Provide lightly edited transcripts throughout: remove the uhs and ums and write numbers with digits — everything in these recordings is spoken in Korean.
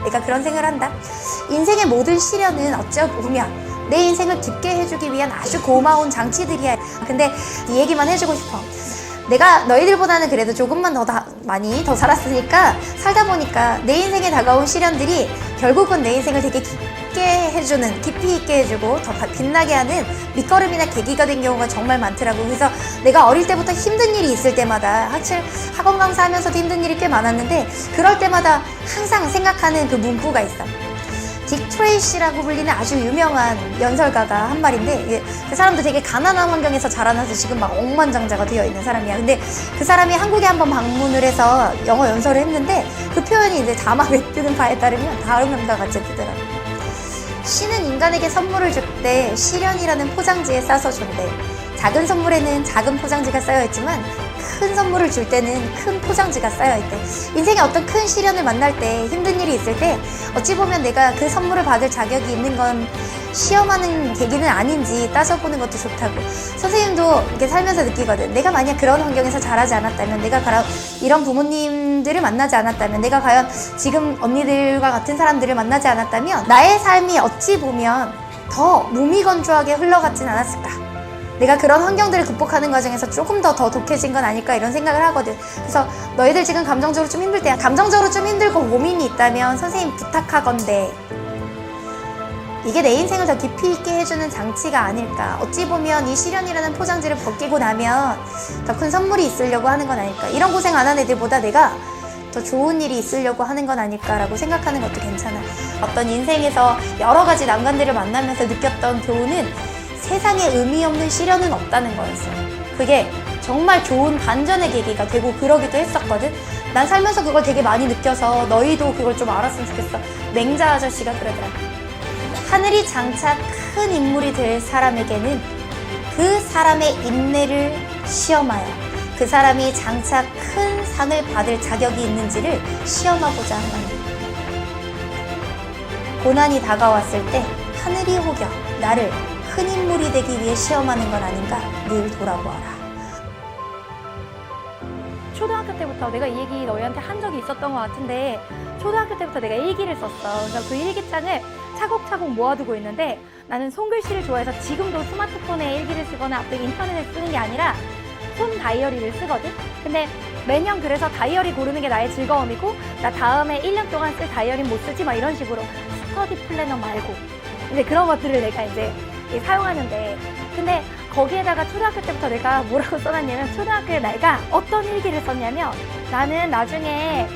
내가 그런 생각을 한다. 인생의 모든 시련은 어쩌보면 내 인생을 깊게 해주기 위한 아주 고마운 장치들이야. 근데 이 얘기만 해주고 싶어. 내가 너희들보다는 그래도 조금만 많이 더 살았으니까, 살다 보니까 내 인생에 다가온 시련들이 결국은 내 인생을 되게 깊게 해주는, 깊이 있게 해주고 더 빛나게 하는 밑거름이나 계기가 된 경우가 정말 많더라고. 그래서 내가 어릴 때부터 힘든 일이 있을 때마다, 학원 강사하면서도 힘든 일이 꽤 많았는데, 그럴 때마다 항상 생각하는 그 문구가 있어. 딕 트레이시라고 불리는 아주 유명한 연설가가 한 말인데, 그 사람도 되게 가난한 환경에서 자라나서 지금 막 억만장자가 되어 있는 사람이야. 근데 그 사람이 한국에 한번 방문을 해서 영어 연설을 했는데, 그 표현이 이제 자막에 뜨는 바에 따르면 다음과 같이 뜨더라고. 신은 인간에게 선물을 줄 때 시련이라는 포장지에 싸서 준대. 작은 선물에는 작은 포장지가 쌓여있지만 큰 선물을 줄 때는 큰 포장지가 쌓여있대. 인생에 어떤 큰 시련을 만날 때, 힘든 일이 있을 때 어찌 보면 내가 그 선물을 받을 자격이 있는 건 시험하는 계기는 아닌지 따져보는 것도 좋다고. 선생님도 이렇게 살면서 느끼거든. 내가 만약 그런 환경에서 자라지 않았다면, 내가 과연 이런 부모님들을 만나지 않았다면, 내가 과연 지금 언니들과 같은 사람들을 만나지 않았다면 나의 삶이 어찌 보면 더 무미건조하게 흘러갔진 않았을까. 내가 그런 환경들을 극복하는 과정에서 조금 더 독해진 건 아닐까, 이런 생각을 하거든. 그래서 너희들 지금 감정적으로 좀 힘들 때야. 감정적으로 좀 힘들고 고민이 있다면 선생님 부탁하건대, 이게 내 인생을 더 깊이 있게 해주는 장치가 아닐까. 어찌 보면 이 시련이라는 포장지를 벗기고 나면 더 큰 선물이 있으려고 하는 건 아닐까. 이런 고생 안 한 애들보다 내가 더 좋은 일이 있으려고 하는 건 아닐까라고 생각하는 것도 괜찮아. 어떤 인생에서 여러 가지 난관들을 만나면서 느꼈던 교훈은 세상에 의미 없는 시련은 없다는 거였어. 그게 정말 좋은 반전의 계기가 되고 그러기도 했었거든. 난 살면서 그걸 되게 많이 느껴서 너희도 그걸 좀 알았으면 좋겠어. 맹자 아저씨가 그러더라. 하늘이 장차 큰 인물이 될 사람에게는 그 사람의 인내를 시험하여 그 사람이 장차 큰 상을 받을 자격이 있는지를 시험하고자 한다. 고난이 다가왔을 때 하늘이 혹여 나를 큰 인물이 되기 위해 시험하는 건 아닌가 늘 돌아보아라. 초등학교 때부터 내가 이 얘기 너희한테 한 적이 있었던 것 같은데, 초등학교 때부터 내가 일기를 썼어. 그래서 그 일기장을 차곡차곡 모아두고 있는데, 나는 손글씨를 좋아해서 지금도 스마트폰에 일기를 쓰거나 앞에 인터넷에 쓰는 게 아니라 손 다이어리를 쓰거든? 근데 매년 그래서 다이어리 고르는 게 나의 즐거움이고, 나 다음에 1년 동안 쓸 다이어리는 못 쓰지 막 이런 식으로 스터디 플래너 말고 이제 그런 것들을 내가 이제 사용하는데, 근데 거기에다가 초등학교 때부터 내가 뭐라고 써놨냐면, 초등학교에 내가 어떤 일기를 썼냐면, 나는 나중에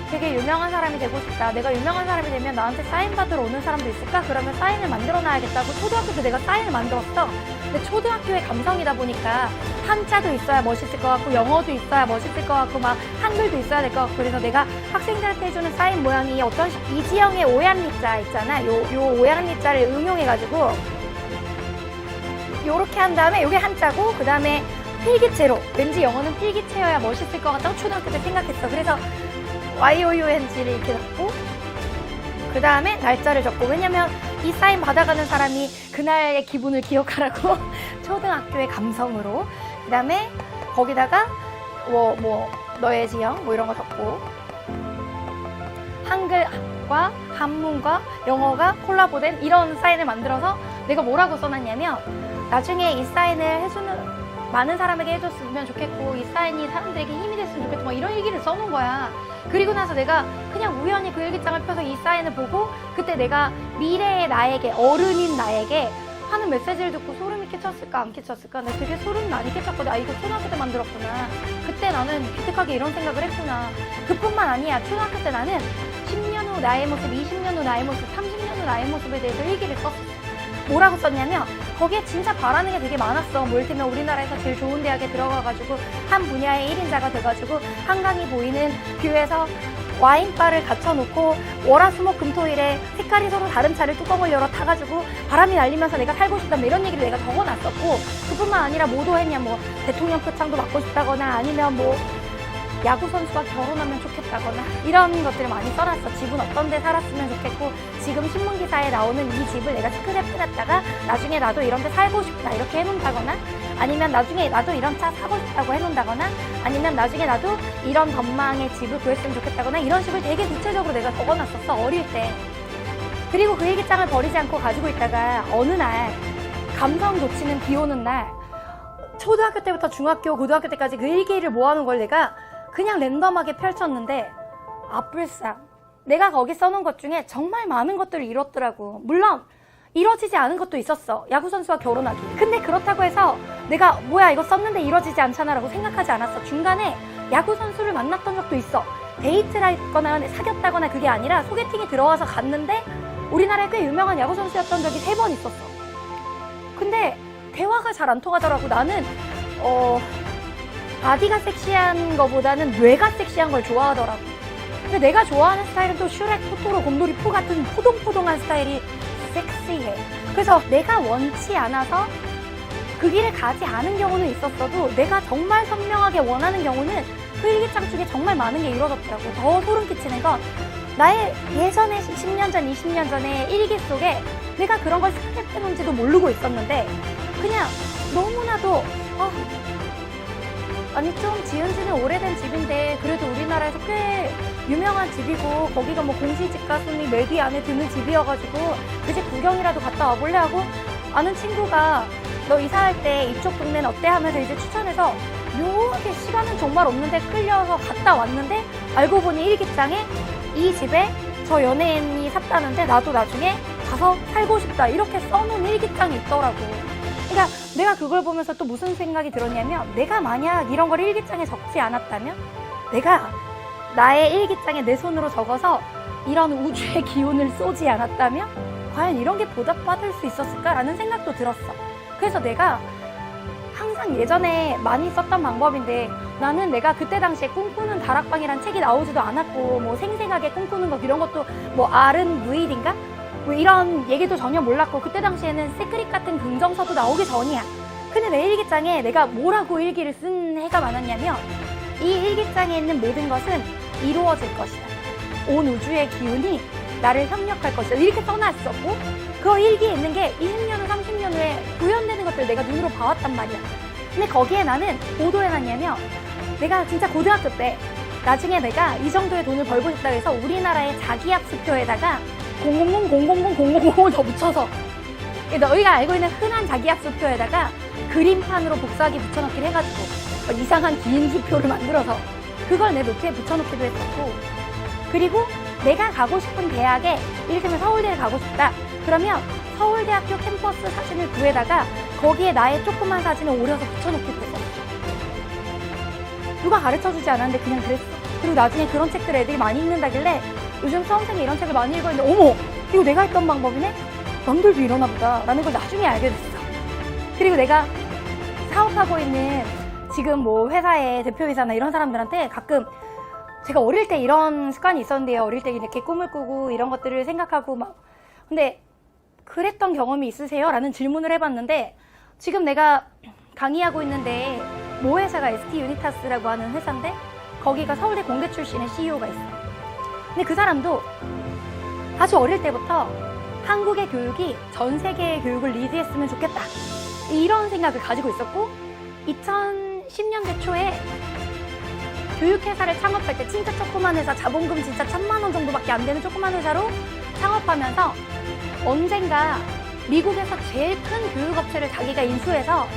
되게 유명한 사람이 되고 싶다. 내가 유명한 사람이 되면 나한테 사인 받으러 오는 사람도 있을까? 그러면 사인을 만들어 놔야겠다고 초등학교 때 내가 사인을 만들었어. 근데 초등학교의 감성이다 보니까 한자도 있어야 멋있을 것 같고, 영어도 있어야 멋있을 것 같고, 막 한글도 있어야 될 것 같고, 그래서 내가 학생들한테 해주는 사인 모양이 어떤 이지영의 오얏니자 있잖아. 요 오얏니자를 응용해가지고 요렇게 한 다음에 요게 한자고, 그 다음에 필기체로, 왠지 영어는 필기체여야 멋있을 것 같다고 초등학교 때 생각했어. 그래서 YOUNG를 이렇게 적고, 그 다음에 날짜를 적고, 왜냐면 이 사인 받아가는 사람이 그날의 기분을 기억하라고 초등학교의 감성으로. 그 다음에 거기다가 뭐 너의 지형 뭐 이런 거 적고, 한글과 한문과 영어가 콜라보된 이런 사인을 만들어서 내가 뭐라고 써놨냐면, 나중에 이 사인을 해주는 많은 사람에게 해줬으면 좋겠고, 이 사인이 사람들에게 힘이 됐으면 좋겠고, 막 이런 얘기를 써놓은 거야. 그리고 나서 내가 그냥 우연히 그 일기장을 펴서 이 사인을 보고, 그때 내가 미래의 나에게, 어른인 나에게 하는 메시지를 듣고 소름이 끼쳤을까 안 끼쳤을까? 근데 되게 소름이 많이 끼쳤거든. 아, 이거 초등학교 때 만들었구나. 그때 나는 기특하게 이런 생각을 했구나. 그뿐만 아니야. 초등학교 때 나는 10년 후 나의 모습, 20년 후 나의 모습, 30년 후 나의 모습에 대해서 일기를 썼어. 뭐라고 썼냐면, 거기에 진짜 바라는 게 되게 많았어. 뭐 이를테면 우리나라에서 제일 좋은 대학에 들어가가지고 한 분야의 1인자가 돼가지고 한강이 보이는 뷰에서 와인바를 갖춰놓고 월화수목금토일에 색깔이 서로 다른 차를 뚜껑을 열어 타가지고 바람이 날리면서 내가 살고 싶다, 뭐 이런 얘기를 내가 적어놨었고, 그뿐만 아니라 뭐도 했냐, 뭐 대통령 표창도 맡고 싶다거나, 아니면 뭐 야구선수가 결혼하면 좋겠다거나, 이런 것들을 많이 써놨어. 집은 어떤 데 살았으면 좋겠고, 지금 신문기사에 나오는 이 집을 내가 스크랩해놨다가 나중에 나도 이런 데 살고 싶다 이렇게 해놓는다거나, 아니면 나중에 나도 이런 차 사고 싶다고 해놓는다거나 아니면 나중에 나도 이런 전망의 집을 구했으면 좋겠다거나 이런 식으로 되게 구체적으로 내가 적어놨었어, 어릴 때. 그리고 그 일기장을 버리지 않고 가지고 있다가 어느 날 감성 돋치는 비 오는 날 초등학교 때부터 중학교, 고등학교 때까지 그 일기를 모아놓은 걸 내가 그냥 랜덤하게 펼쳤는데 아뿔싸 내가 거기 써놓은 것 중에 정말 많은 것들을 이뤘더라고. 물론 이뤄지지 않은 것도 있었어. 야구선수와 결혼하기. 근데 그렇다고 해서 내가 뭐야 이거 썼는데 이뤄지지 않잖아 라고 생각하지 않았어. 중간에 야구선수를 만났던 적도 있어. 데이트를 했거나 사귀었다거나 그게 아니라 소개팅이 들어와서 갔는데 우리나라에 꽤 유명한 야구선수였던 적이 3번 있었어. 근데 대화가 잘 안 통하더라고. 나는 바디가 섹시한 거보다는 뇌가 섹시한 걸 좋아하더라고. 근데 내가 좋아하는 스타일은 또 슈렉, 토토로, 곰돌이, 포 같은 포동포동한 스타일이 섹시해. 그래서 내가 원치 않아서 그 길을 가지 않은 경우는 있었어도 내가 정말 선명하게 원하는 경우는 그 일기장 쪽에 정말 많은 게 이루어졌더라고. 더 소름 끼치는 건 나의 예전에 10년 전, 20년 전에 일기 속에 내가 그런 걸 스크랩해놓은지도 모르고 있었는데 그냥 너무나도 아니 좀 지은 지는 오래된 집인데 그래도 우리나라에서 꽤 유명한 집이고 거기가 뭐 공시지가 순위 몇 위 안에 드는 집이어가지고 그 집 구경이라도 갔다 와볼래 하고 아는 친구가 너 이사할 때 이쪽 동네는 어때 하면서 이제 추천해서 묘하게 시간은 정말 없는데 끌려서 갔다 왔는데 알고 보니 일기장에 이 집에 저 연예인이 샀다는데 나도 나중에 가서 살고 싶다 이렇게 써놓은 일기장이 있더라고. 그러니까 내가 그걸 보면서 또 무슨 생각이 들었냐면 내가 만약 이런 걸 일기장에 적지 않았다면 내가 나의 일기장에 내 손으로 적어서 이런 우주의 기운을 쏘지 않았다면 과연 이런 게 보답받을 수 있었을까라는 생각도 들었어. 그래서 내가 항상 예전에 많이 썼던 방법인데 나는 내가 그때 당시에 꿈꾸는 다락방이란 책이 나오지도 않았고 뭐 생생하게 꿈꾸는 것 이런 것도 뭐 알은 무일인가? 뭐 이런 얘기도 전혀 몰랐고 그때 당시에는 시크릿 같은 긍정서도 나오기 전이야. 근데 내 일기장에 내가 뭐라고 일기를 쓴 해가 많았냐면 이 일기장에 있는 모든 것은 이루어질 것이다. 온 우주의 기운이 나를 협력할 것이다. 이렇게 써놨었고 그 일기에 있는 게 20년 후 30년 후에 구현되는 것들을 내가 눈으로 봐왔단 말이야. 근데 거기에 나는 뭐도 해놨냐면 내가 진짜 고등학교 때 나중에 내가 이 정도의 돈을 벌고 싶다고 해서 우리나라의 자기약수표에다가 000000000을 더 붙여서 너희가 알고 있는 흔한 자기약수표에다가 그림판으로 복사하기 붙여넣기를 해가지고 이상한 긴 수표를 만들어서 그걸 내 노트에 붙여놓기도 했었고 그리고 내가 가고 싶은 대학에 이를테면 서울대에 가고 싶다 그러면 서울대학교 캠퍼스 사진을 구해다가 거기에 나의 조그만 사진을 오려서 붙여놓기도 했었어. 누가 가르쳐주지 않았는데 그냥 그랬어. 그리고 나중에 그런 책들 애들이 많이 읽는다길래 요즘 수험생이 이런 책을 많이 읽어 있는데 어머 이거 내가 했던 방법이네? 남들도 이러나 보다 라는 걸 나중에 알게 됐어. 그리고 내가 사업하고 있는 지금 뭐 회사의 대표이사나 이런 사람들한테 가끔 제가 어릴 때 이런 습관이 있었는데요. 어릴 때 이렇게 꿈을 꾸고 이런 것들을 생각하고 막 근데 그랬던 경험이 있으세요? 라는 질문을 해봤는데 지금 내가 강의하고 있는데 모 회사가 ST 유니타스라고 하는 회사인데 거기가 서울대 공대 출신의 CEO가 있어. 근데 그 사람도 아주 어릴 때부터 한국의 교육이 전 세계의 교육을 리드했으면 좋겠다. 이런 생각을 가지고 있었고 2010년대 초에 교육회사를 창업할 때 진짜 조그만 회사 자본금 진짜 1,000만 원 정도밖에 안 되는 조그만 회사로 창업하면서 언젠가 미국에서 제일 큰 교육업체를 자기가 인수해서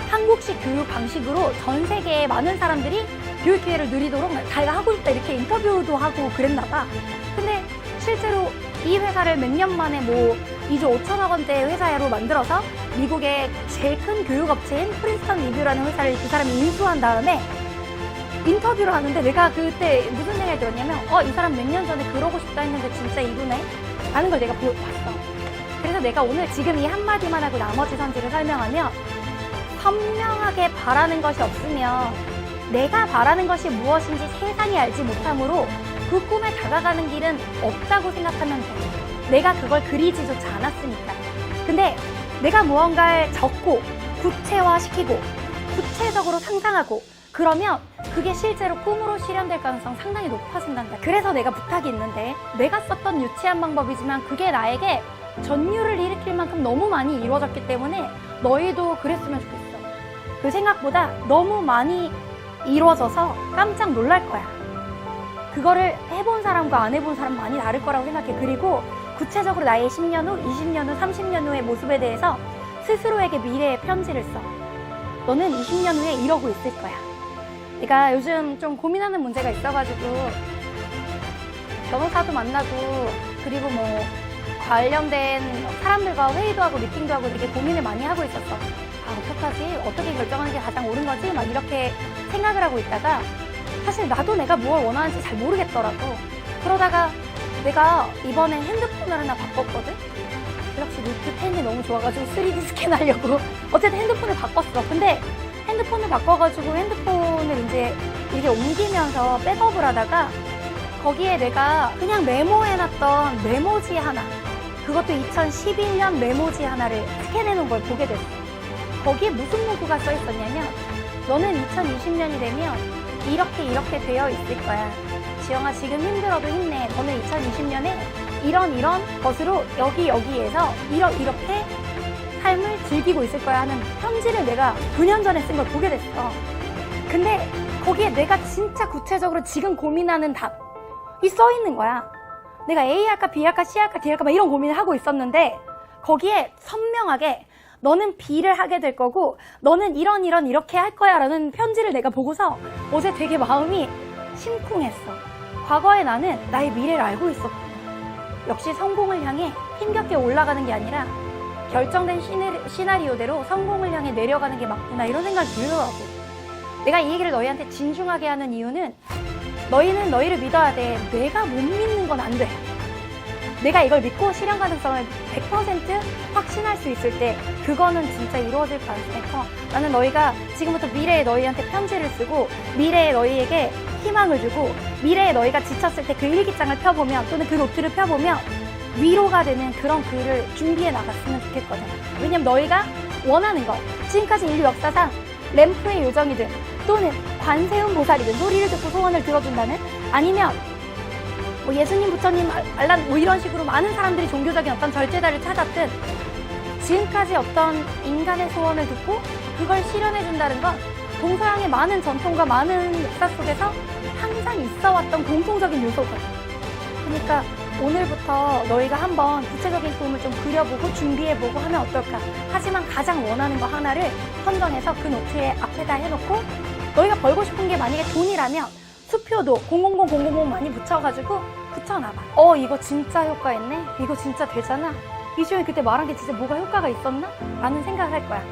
한국식 교육 방식으로 전 세계의 많은 사람들이 교육 기회를 누리도록 자기가 하고 싶다 이렇게 인터뷰도 하고 그랬나 봐. 근데 실제로 이 회사를 몇 년 만에 뭐 2조 5천억 원대 회사로 만들어서 미국의 제일 큰 교육업체인 프린스턴 리뷰라는 회사를 그 사람이 인수한 다음에 인터뷰를 하는데 내가 그때 무슨 생각이 들었냐면 이 사람 몇 년 전에 그러고 싶다 했는데 진짜 이루네? 라는 걸 내가 봤어. 그래서 내가 오늘 지금 이 한마디만 하고 나머지 선지를 설명하면 선명하게 바라는 것이 없으면 내가 바라는 것이 무엇인지 세상이 알지 못하므로 그 꿈에 다가가는 길은 없다고 생각하면 돼. 내가 그걸 그리지조차 않았으니까. 근데 내가 무언가를 적고 구체화시키고 구체적으로 상상하고 그러면 그게 실제로 꿈으로 실현될 가능성 상당히 높아진단다. 그래서 내가 부탁이 있는데 내가 썼던 유치한 방법이지만 그게 나에게 전율을 일으킬 만큼 너무 많이 이루어졌기 때문에 너희도 그랬으면 좋겠어. 그 생각보다 너무 많이 이루어져서 깜짝 놀랄 거야. 그거를 해본 사람과 안 해본 사람 많이 다를 거라고 생각해. 그리고 구체적으로 나의 10년 후, 20년 후, 30년 후의 모습에 대해서 스스로에게 미래의 편지를 써. 너는 20년 후에 이러고 있을 거야. 내가 요즘 좀 고민하는 문제가 있어가지고 변호사도 만나고 그리고 뭐 관련된 사람들과 회의도 하고 미팅도 하고 되게 고민을 많이 하고 있었어. 아, 어떡하지? 어떻게 결정하는 게 가장 옳은 거지? 막 이렇게 생각을 하고 있다가 사실 나도 내가 뭘 원하는지 잘 모르겠더라고. 그러다가 내가 이번에 핸드폰을 하나 바꿨거든? 역시 노트 10이 너무 좋아가지고 3D 스캔하려고 어쨌든 핸드폰을 바꿨어. 근데 핸드폰을 바꿔가지고 핸드폰을 이제 이렇게 옮기면서 백업을 하다가 거기에 내가 그냥 메모해놨던 메모지 하나, 그것도 2011년 메모지 하나를 스캔해놓은 걸 보게 됐어. 거기에 무슨 문구가 써있었냐면 너는 2020년이 되면 이렇게 되어 있을 거야. 지영아, 지금 힘들어도 힘내. 너는 2020년에 이런 것으로 여기에서 이렇게 삶을 즐기고 있을 거야 하는 편지를 내가 9년 전에 쓴 걸 보게 됐어. 근데 거기에 내가 진짜 구체적으로 지금 고민하는 답이 써 있는 거야. 내가 A 할까 B 할까 C 할까 D 할까 막 이런 고민을 하고 있었는데 거기에 선명하게 너는 B를 하게 될 거고 너는 이렇게 할 거야 라는 편지를 내가 보고서 어제 되게 마음이 심쿵했어. 과거에 나는 나의 미래를 알고 있었구나. 역시 성공을 향해 힘겹게 올라가는 게 아니라 결정된 시나리오대로 성공을 향해 내려가는 게 맞구나 이런 생각이 들더라고. 내가 이 얘기를 너희한테 진중하게 하는 이유는 너희는 너희를 믿어야 돼. 내가 못 믿는 건 안 돼. 내가 이걸 믿고 실현 가능성을 100% 확신할 수 있을 때 그거는 진짜 이루어질 가능성이 커. 나는 너희가 지금부터 미래의 너희한테 편지를 쓰고 미래의 너희에게 희망을 주고 미래에 너희가 지쳤을 때 그 일기장을 펴보면 또는 그 노트를 펴보면 위로가 되는 그런 글을 준비해 나갔으면 좋겠거든. 왜냐면 너희가 원하는 거, 지금까지 인류 역사상 램프의 요정이든 또는 관세음 보살이든 소리를 듣고 소원을 들어준다는, 아니면 뭐 예수님, 부처님, 알란 뭐 이런 식으로 많은 사람들이 종교적인 어떤 절제자를 찾았든 지금까지 어떤 인간의 소원을 듣고 그걸 실현해준다는 건 동서양의 많은 전통과 많은 역사 속에서 항상 있어왔던 공통적인 요소거든. 그러니까 오늘부터 너희가 한번 구체적인 꿈을 좀 그려보고 준비해보고 하면 어떨까. 하지만 가장 원하는 거 하나를 선정해서 그 노트에 앞에다 해놓고 너희가 벌고 싶은 게 만약에 돈이라면 수표도 000 많이 붙여가지고 붙여놔봐. 이거 진짜 효과 있네? 이거 진짜 되잖아? 이주연이 그때 말한 게 진짜 뭐가 효과가 있었나? 라는 생각을 할 거야.